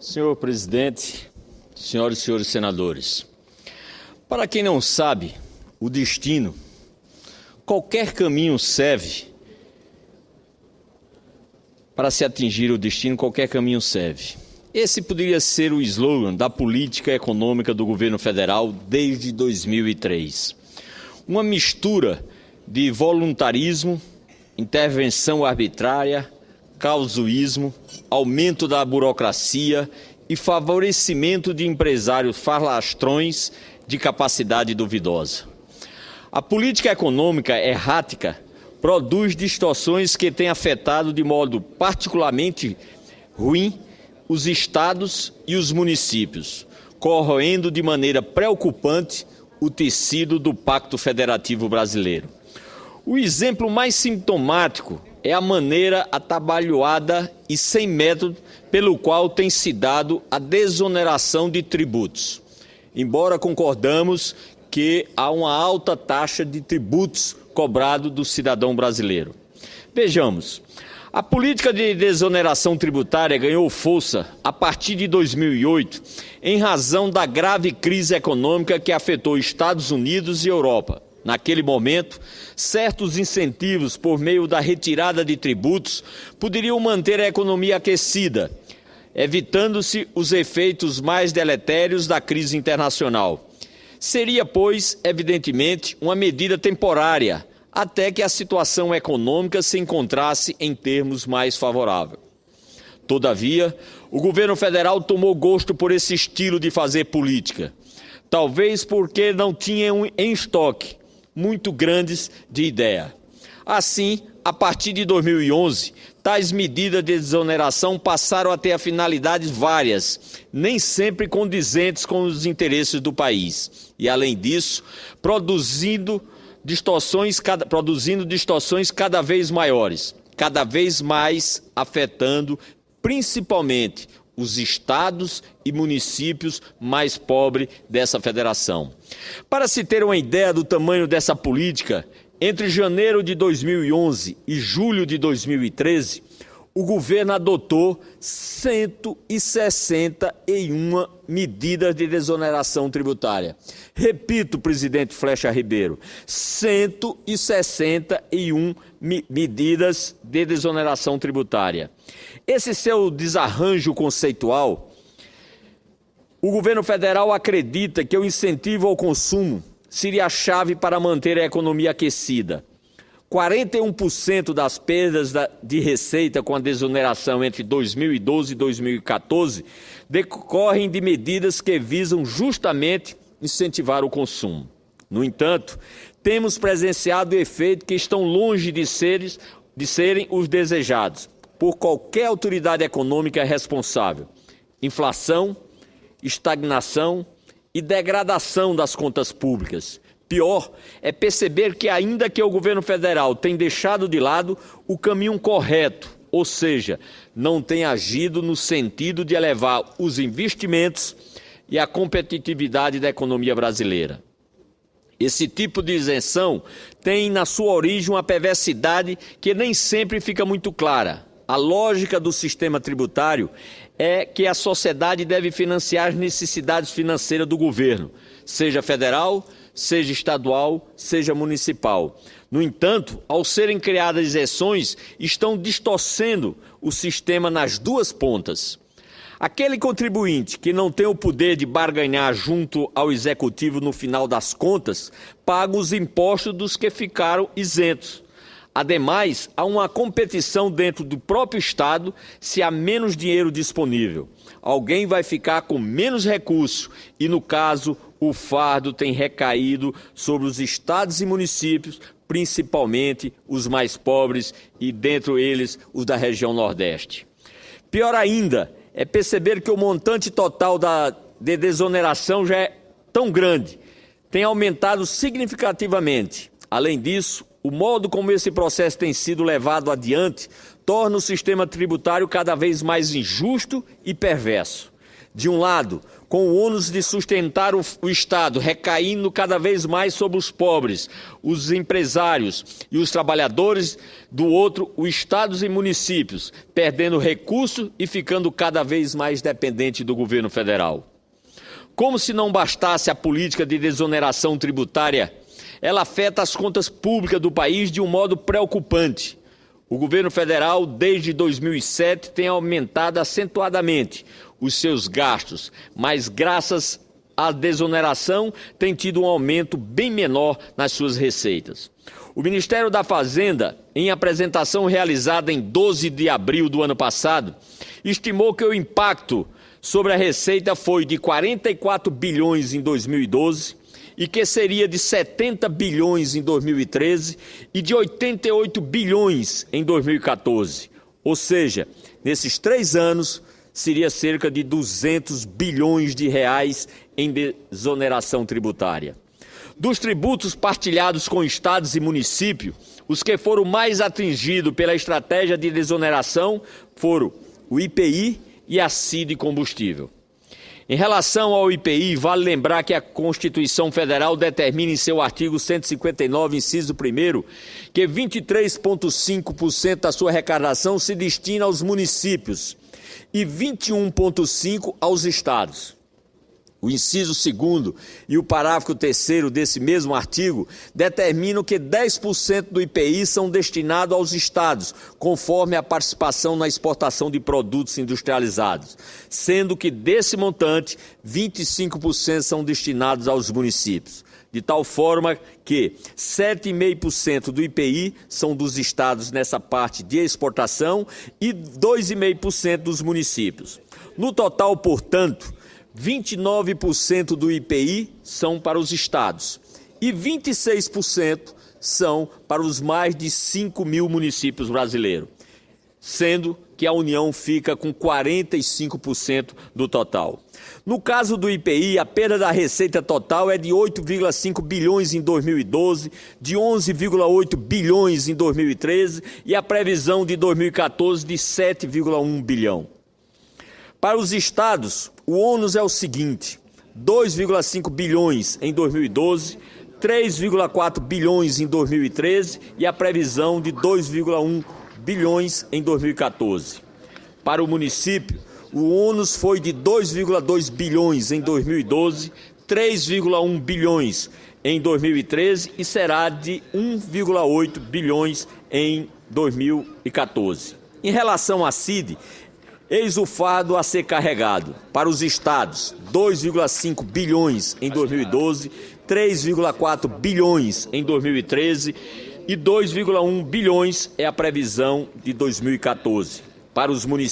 Senhor presidente, senhoras e senhores senadores, para quem não sabe o destino, qualquer caminho serve. Para se atingir o destino, qualquer caminho serve. Esse poderia ser o slogan da política econômica do governo federal desde 2003. Uma mistura de voluntarismo, intervenção arbitrária, casuísmo, aumento da burocracia e favorecimento de empresários falastrões de capacidade duvidosa. A política econômica errática produz distorções que têm afetado de modo particularmente ruim os estados e os municípios, corroendo de maneira preocupante o tecido do Pacto Federativo Brasileiro. O exemplo mais sintomático é a maneira atabalhoada e sem método pelo qual tem se dado a desoneração de tributos. Embora concordamos que há uma alta taxa de tributos cobrado do cidadão brasileiro. Vejamos, a política de desoneração tributária ganhou força a partir de 2008 em razão da grave crise econômica que afetou Estados Unidos e Europa. Naquele momento, certos incentivos por meio da retirada de tributos poderiam manter a economia aquecida, evitando-se os efeitos mais deletérios da crise internacional. Seria, pois, evidentemente, uma medida temporária, até que a situação econômica se encontrasse em termos mais favoráveis. Todavia, o governo federal tomou gosto por esse estilo de fazer política, talvez porque não tinham em estoque muito grandes de ideia. Assim, a partir de 2011, tais medidas de desoneração passaram a ter finalidades várias, nem sempre condizentes com os interesses do país. E, além disso, produzindo distorções cada vez maiores, cada vez mais afetando principalmente os estados e municípios mais pobres dessa federação. Para se ter uma ideia do tamanho dessa política, entre janeiro de 2011 e julho de 2013, o governo adotou 161 medidas de desoneração tributária. Repito, presidente Flecha Ribeiro, 161 medidas de desoneração tributária. Esse seu desarranjo conceitual, o governo federal acredita que o incentivo ao consumo seria a chave para manter a economia aquecida. 41% das perdas de receita com a desoneração entre 2012 e 2014 decorrem de medidas que visam justamente incentivar o consumo. No entanto, temos presenciado efeitos que estão longe de serem os desejados por qualquer autoridade econômica responsável: inflação, estagnação e degradação das contas públicas. Pior é perceber que, ainda que o governo federal tenha deixado de lado o caminho correto, ou seja, não tem agido no sentido de elevar os investimentos e a competitividade da economia brasileira. Esse tipo de isenção tem na sua origem uma perversidade que nem sempre fica muito clara. A lógica do sistema tributário é que a sociedade deve financiar as necessidades financeiras do governo, seja federal, seja estadual, seja municipal. No entanto, ao serem criadas isenções, estão distorcendo o sistema nas duas pontas. Aquele contribuinte que não tem o poder de barganhar junto ao executivo no final das contas, paga os impostos dos que ficaram isentos. Ademais, há uma competição dentro do próprio Estado se há menos dinheiro disponível. Alguém vai ficar com menos recursos e, no caso, o fardo tem recaído sobre os estados e municípios, principalmente os mais pobres e, dentre eles, os da região Nordeste. Pior ainda é perceber que o montante total de desoneração já é tão grande, tem aumentado significativamente. Além disso, o modo como esse processo tem sido levado adiante torna o sistema tributário cada vez mais injusto e perverso. De um lado, com o ônus de sustentar o Estado recaindo cada vez mais sobre os pobres, os empresários e os trabalhadores, do outro, os estados e municípios, perdendo recursos e ficando cada vez mais dependente do governo federal. Como se não bastasse a política de desoneração tributária, ela afeta as contas públicas do país de um modo preocupante. O governo federal, desde 2007, tem aumentado acentuadamente os seus gastos, mas graças à desoneração tem tido um aumento bem menor nas suas receitas. O Ministério da Fazenda, em apresentação realizada em 12 de abril do ano passado, estimou que o impacto sobre a receita foi de 44 bilhões em 2012 e que seria de 70 bilhões em 2013 e de 88 bilhões em 2014. Ou seja, nesses 3 anos, seria cerca de 200 bilhões de reais em desoneração tributária. Dos tributos partilhados com estados e municípios, os que foram mais atingidos pela estratégia de desoneração foram o IPI e a CID combustível. Em relação ao IPI, vale lembrar que a Constituição Federal determina em seu artigo 159, inciso 1º, que 23,5% da sua arrecadação se destina aos municípios e 21,5% aos estados. O inciso 2º e o parágrafo 3º desse mesmo artigo determinam que 10% do IPI são destinados aos estados, conforme a participação na exportação de produtos industrializados, sendo que desse montante, 25% são destinados aos municípios. De tal forma que 7,5% do IPI são dos estados nessa parte de exportação e 2,5% dos municípios. No total, portanto, 29% do IPI são para os estados e 26% são para os mais de 5 mil municípios brasileiros, sendo que a União fica com 45% do total. No caso do IPI, a perda da receita total é de 8,5 bilhões em 2012, de 11,8 bilhões em 2013 e a previsão de 2014 de 7,1 bilhão. Para os estados, o ônus é o seguinte: 2,5 bilhões em 2012, 3,4 bilhões em 2013 e a previsão de 2,1 bilhões em 2014. Para o município, o ônus foi de 2,2 bilhões em 2012, 3,1 bilhões em 2013 e será de 1,8 bilhões em 2014. Em relação à CID, eis o fardo a ser carregado. Para os estados, 2,5 bilhões em 2012, 3,4 bilhões em 2013 e 2,1 bilhões é a previsão de 2014. Para os municípios,